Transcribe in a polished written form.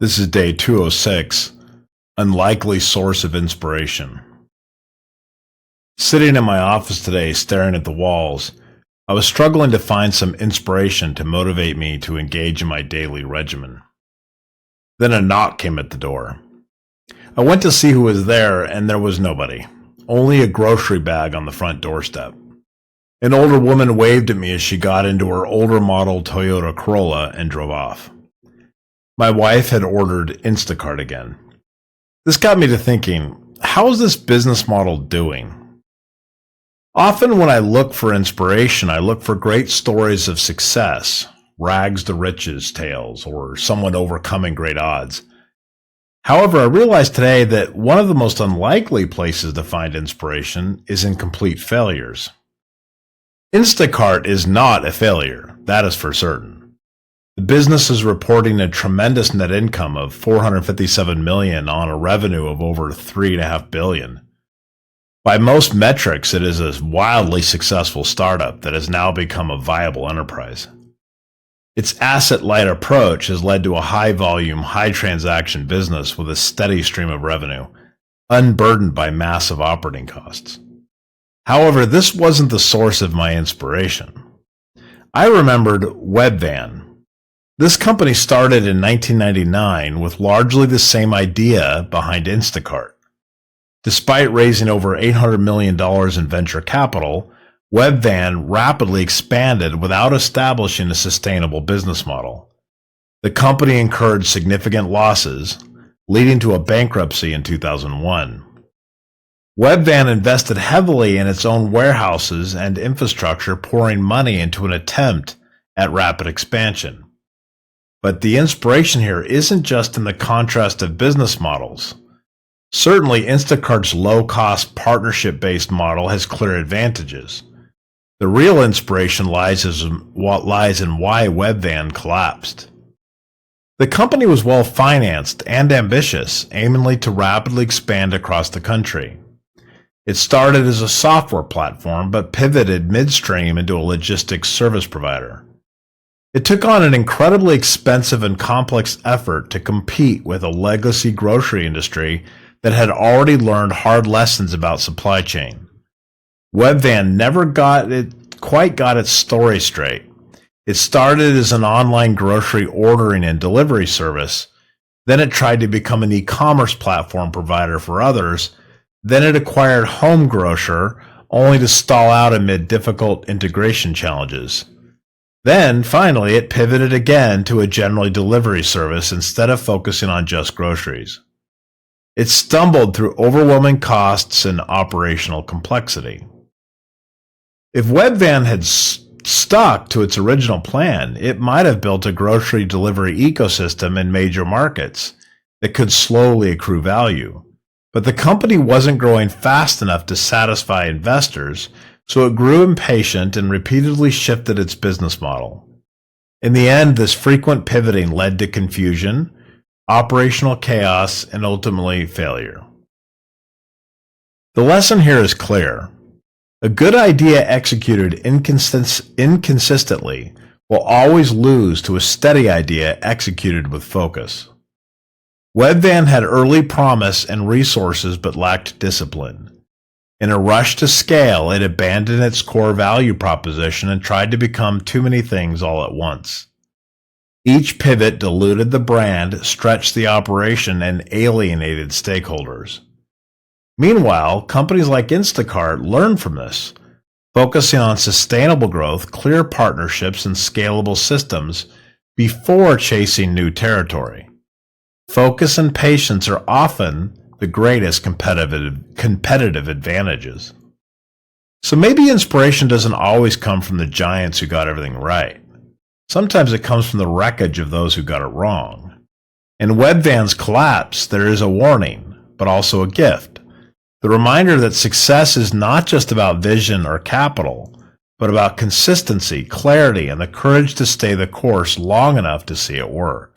This is day 206, Unlikely Source of Inspiration. Sitting in my office today staring at the walls, I was struggling to find some inspiration to motivate me to engage in my daily regimen. Then a knock came at the door. I went to see who was there, and there was nobody, only a grocery bag on the front doorstep. An older woman waved at me as she got into her older model Toyota Corolla and drove off. My wife had ordered Instacart again. This got me to thinking, how is this business model doing? Often when I look for inspiration, I look for great stories of success, rags to riches tales, or someone overcoming great odds. However, I realized today that one of the most unlikely places to find inspiration is in complete failures. Instacart is not a failure, that is for certain. The business is reporting a tremendous net income of $457 million on a revenue of over $3.5 billion. By most metrics, it is a wildly successful startup that has now become a viable enterprise. Its asset-light approach has led to a high-volume, high-transaction business with a steady stream of revenue, unburdened by massive operating costs. However, this wasn't the source of my inspiration. I remembered Webvan. This company started in 1999 with largely the same idea behind Instacart. Despite raising over $800 million in venture capital, Webvan rapidly expanded without establishing a sustainable business model. The company incurred significant losses, leading to a bankruptcy in 2001. Webvan invested heavily in its own warehouses and infrastructure, pouring money into an attempt at rapid expansion. But the inspiration here isn't just in the contrast of business models. Certainly, Instacart's low-cost, partnership-based model has clear advantages. The real inspiration lies in why Webvan collapsed. The company was well-financed and ambitious, aiming to rapidly expand across the country. It started as a software platform, but pivoted midstream into a logistics service provider. It took on an incredibly expensive and complex effort to compete with a legacy grocery industry that had already learned hard lessons about supply chain. Webvan never quite got its story straight. It started as an online grocery ordering and delivery service. Then it tried to become an e-commerce platform provider for others. Then it acquired Home Grocer, only to stall out amid difficult integration challenges. Then, finally, it pivoted again to a general delivery service instead of focusing on just groceries. It stumbled through overwhelming costs and operational complexity. If Webvan had stuck to its original plan, it might have built a grocery delivery ecosystem in major markets that could slowly accrue value. But the company wasn't growing fast enough to satisfy investors, so it grew impatient and repeatedly shifted its business model. In the end, this frequent pivoting led to confusion, operational chaos, and ultimately failure. The lesson here is clear. A good idea executed inconsistently will always lose to a steady idea executed with focus. Webvan had early promise and resources but lacked discipline. In a rush to scale, it abandoned its core value proposition and tried to become too many things all at once. Each pivot diluted the brand, stretched the operation, and alienated stakeholders. Meanwhile, companies like Instacart learned from this, focusing on sustainable growth, clear partnerships, and scalable systems before chasing new territory. Focus and patience are often the greatest competitive advantages. So maybe inspiration doesn't always come from the giants who got everything right. Sometimes it comes from the wreckage of those who got it wrong. In Webvan's collapse, there is a warning, but also a gift. The reminder that success is not just about vision or capital, but about consistency, clarity, and the courage to stay the course long enough to see it work.